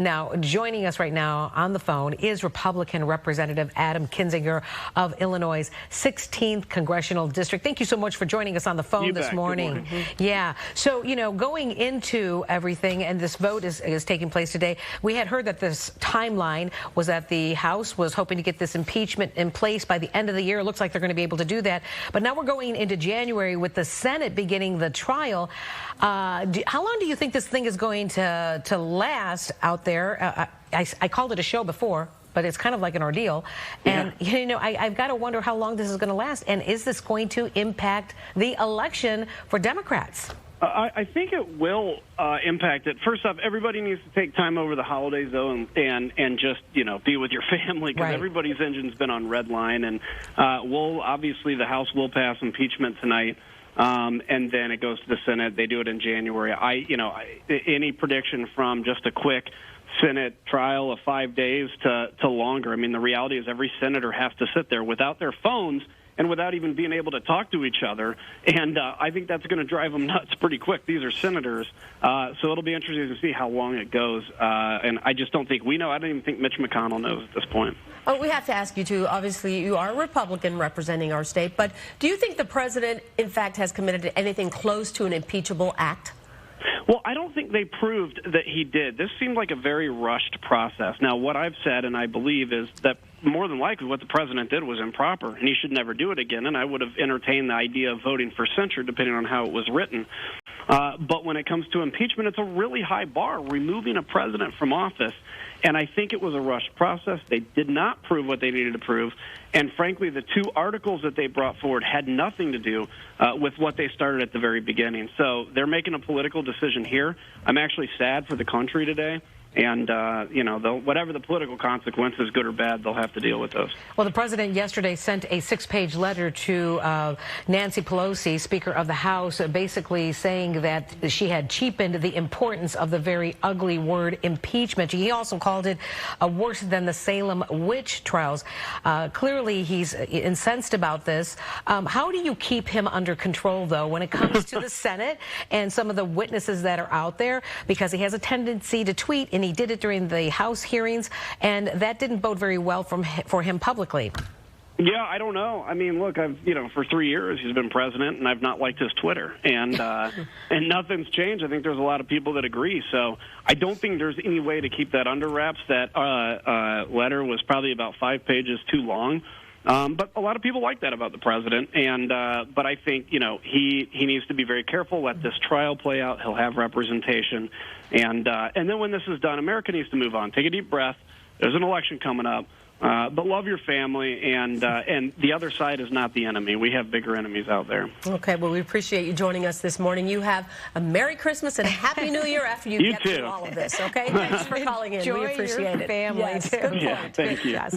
Now, joining us right now on the phone is Republican Representative Adam Kinzinger of Illinois' 16th Congressional District. Thank you so much for joining us on the phone this morning. Yeah. So, going into everything, and this vote is taking place today, we had heard that this timeline was that the House was hoping to get this impeachment in place by the end of the year. It looks like they're going to be able to do that. But now we're going into January with the Senate beginning the trial. How long do you think this thing is going to last out there? I called it a show before, but it's kind of like an ordeal. And, I've got to wonder how long this is going to last. And is this going to impact the election for Democrats? I think it will impact it. First off, everybody needs to take time over the holidays, though, and just, be with your family, because everybody's engine's been on red line. And obviously the House will pass impeachment tonight. And then it goes to the Senate. They do it in January. Any prediction from just a quick Senate trial of 5 days to longer. I mean, the reality is every senator has to sit there without their phones and without even being able to talk to each other. And I think that's going to drive them nuts pretty quick. These are senators. So it'll be interesting to see how long it goes. And I just don't think we know. I don't even think Mitch McConnell knows at this point. Oh, we have to ask you, too. Obviously, you are a Republican representing our state. But do you think the president, in fact, has committed to anything close to an impeachable act? Well, I don't think they proved that he did. This seemed like a very rushed process. Now, what I've said, and I believe, is that more than likely what the president did was improper, and he should never do it again, and I would have entertained the idea of voting for censure, depending on how it was written. But when it comes to impeachment, it's a really high bar, removing a president from office. And I think it was a rushed process. They did not prove what they needed to prove. And frankly, the two articles that they brought forward had nothing to do with what they started at the very beginning. So they're making a political decision here. I'm actually sad for the country today. And, whatever the political consequences, good or bad, they'll have to deal with those. Well, the president yesterday sent a 6-page letter to Nancy Pelosi, Speaker of the House, basically saying that she had cheapened the importance of the very ugly word impeachment. He also called it worse than the Salem witch trials. Clearly, he's incensed about this. How do you keep him under control, though, when it comes to the Senate and some of the witnesses that are out there? Because he has a tendency to tweet, and he did it during the House hearings, and that didn't bode very well for him publicly. Yeah, I don't know. I mean, look, for 3 years he's been president, and I've not liked his Twitter, and and nothing's changed. I think there's a lot of people that agree. So I don't think there's any way to keep that under wraps. That letter was probably about 5 pages too long. But a lot of people like that about the president, and but I think he needs to be very careful. Let this trial play out. He'll have representation, and then when this is done, America needs to move on. Take a deep breath. There's an election coming up, but love your family, and the other side is not the enemy. We have bigger enemies out there. Okay, well, we appreciate you joining us this morning. You have a Merry Christmas and a Happy New Year after you get through all of this. Okay, thanks for calling in. Enjoy we appreciate your it. Family yes, too. Good point. Yeah, thank you. Yes.